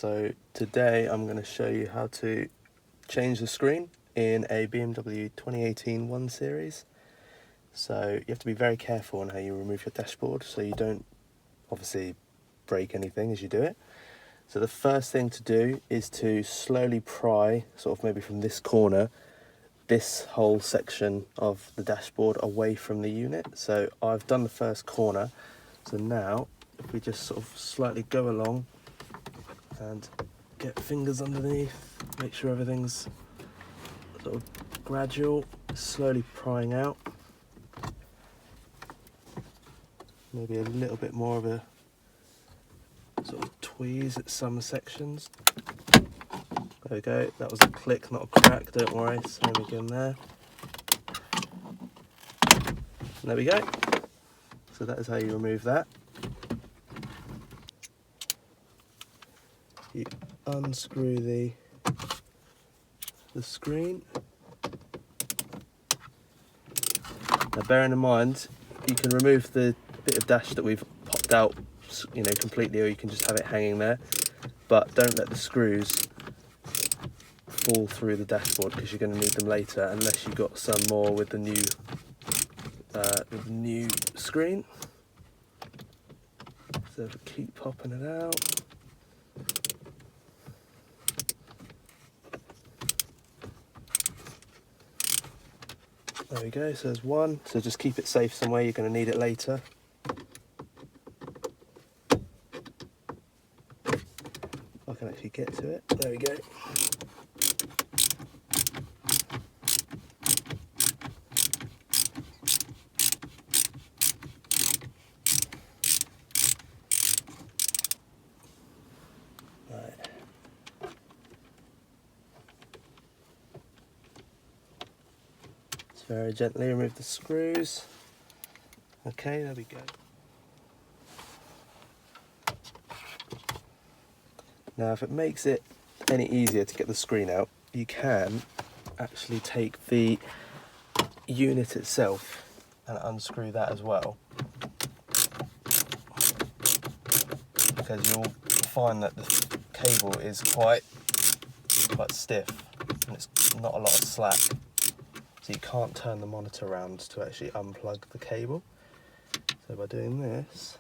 So today I'm going to show you how to change the screen in a BMW 2018 1 Series. So you have to be very careful on how you remove your dashboard so you don't obviously break anything as you do it. So the first thing to do is to slowly pry, sort of maybe from this corner, this whole section of the dashboard away from the unit. So I've done the first corner, so now if we just sort of slightly go along and get fingers underneath, make sure everything's sort of gradual, slowly prying out. Maybe a little bit more of a sort of tweeze at some sections. There we go, that was a click, not a crack, don't worry, same again there. And there we go. So that is how you remove that. You unscrew the screen. Now bearing in mind, you can remove the bit of dash that we've popped out, you know, completely, or you can just have it hanging there. But don't let the screws fall through the dashboard because you're going to need them later, unless you've got some more with the new screen. So keep popping it out. There we go, so there's one. So just keep it safe somewhere, you're going to need it later. I can actually get to it. There we go. Right. Just very gently remove the screws. Okay, there we go. Now if it makes it any easier to get the screen out, you can actually take the unit itself and unscrew that as well, because you'll find that the cable is quite stiff and it's not a lot of slack, so you can't turn the monitor around to actually unplug the cable. So by doing this,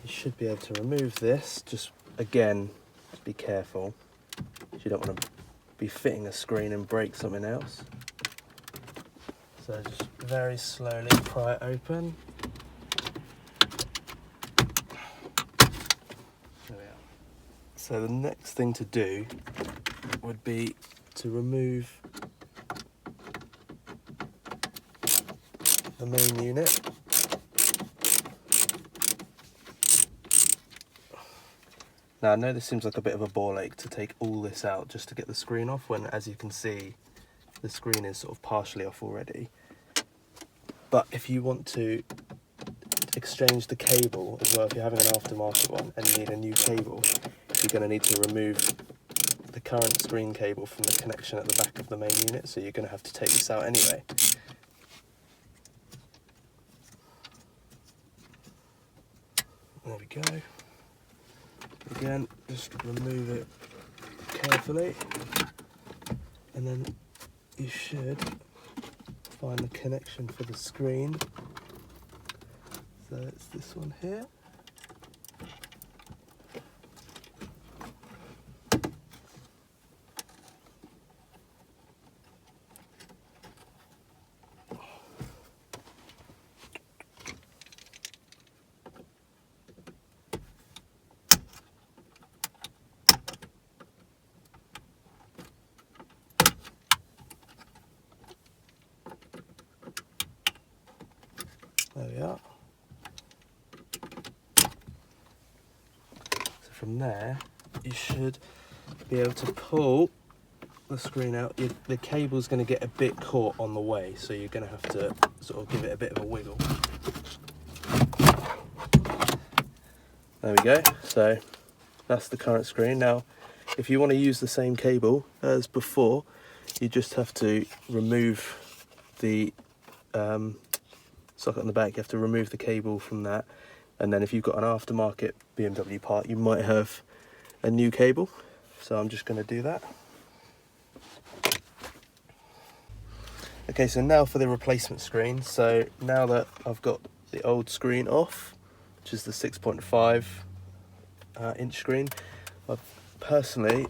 you should be able to remove this. Just again, just be careful. You don't want to be fitting a screen and break something else. So just very slowly pry it open. There we are. So the next thing to do would be to remove the main unit. Now I know this seems like a bit of a ball ache to take all this out just to get the screen off, when as you can see the screen is sort of partially off already. But if you want to exchange the cable as well, if you're having an aftermarket one and you need a new cable, you're going to need to remove the current screen cable from the connection at the back of the main unit, so you're going to have to take this out anyway. There we go. Again, just remove it carefully, and then you should find the connection for the screen. So it's this one here. There we are. So from there, you should be able to pull the screen out, the cable's going to get a bit caught on the way, so you're going to have to sort of give it a bit of a wiggle. There we go. So that's the current screen. Now, if you want to use the same cable as before, you just have to remove the socket on the back. You have to remove the cable from that, and then if you've got an aftermarket BMW part, you might have a new cable. So I'm just going to do that. Okay, so now for the replacement screen. So now that I've got the old screen off, which is the 6.5 inch screen, I've personally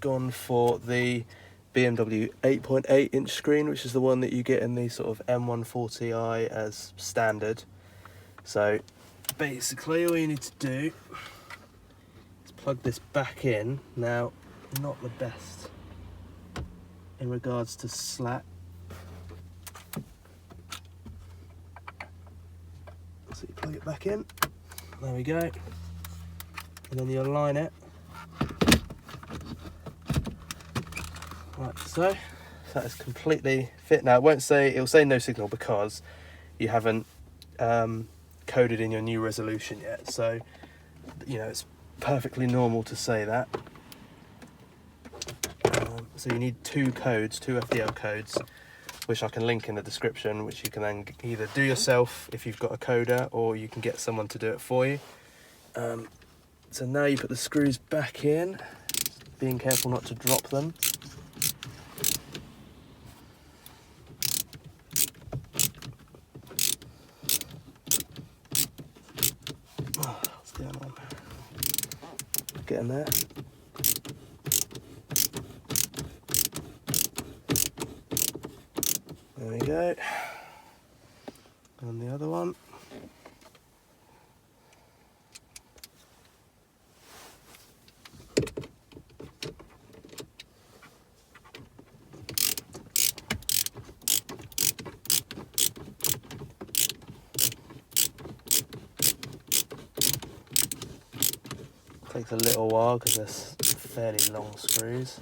gone for the BMW 8.8 inch screen, which is the one that you get in the sort of M140i as standard. So basically all you need to do is plug this back in. Now, not the best in regards to slack. So you plug it back in, there we go, and then you align it like so. That is completely fit. Now it'll say no signal because you haven't coded in your new resolution yet, so you know it's perfectly normal to say that. So you need two codes, two FDL codes, which I can link in the description, which you can then either do yourself if you've got a coder, or you can get someone to do it for you. So now you put the screws back in, being careful not to drop them. Oh, what's going on? Get in there. There we go. And the other one. Takes a little while because they're fairly long screws.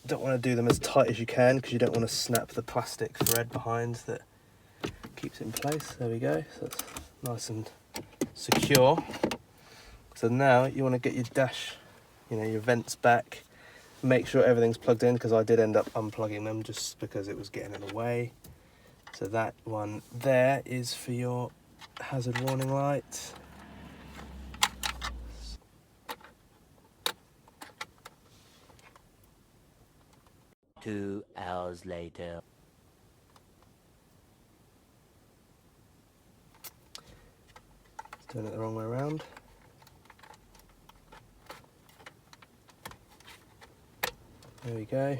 Don't want to do them as tight as you can because you don't want to snap the plastic thread behind that keeps it in place. There we go. So it's nice and secure. So now you want to get your dash, your vents back. Make sure everything's plugged in, because I did end up unplugging them just because it was getting in the way. So that one there is for your hazard warning light. 2 hours later. Turn it the wrong way around. There we go.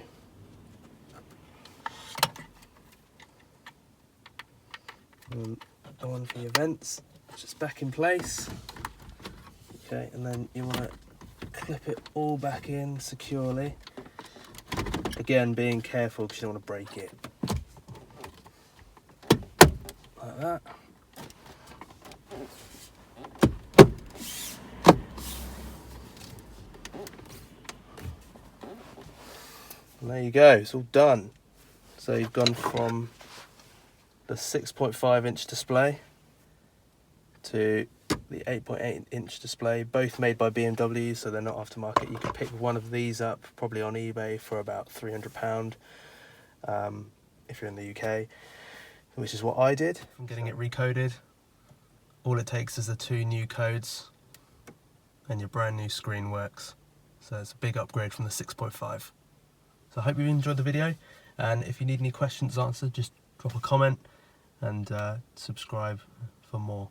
And the one for your vents, just back in place. Okay, and then you want to clip it all back in securely. Again, being careful because you don't want to break it. Like that. And there you go, it's all done. So you've gone from the 6.5 inch display to the 8.8 inch display, both made by BMW, so they're not aftermarket. You can pick one of these up probably on eBay for about £300 if you're in the UK, which is what I did. I'm getting it recoded. All it takes is the 2 new codes and your brand new screen works. So it's a big upgrade from the 6.5. So I hope you enjoyed the video, and if you need any questions answered, just drop a comment and subscribe for more.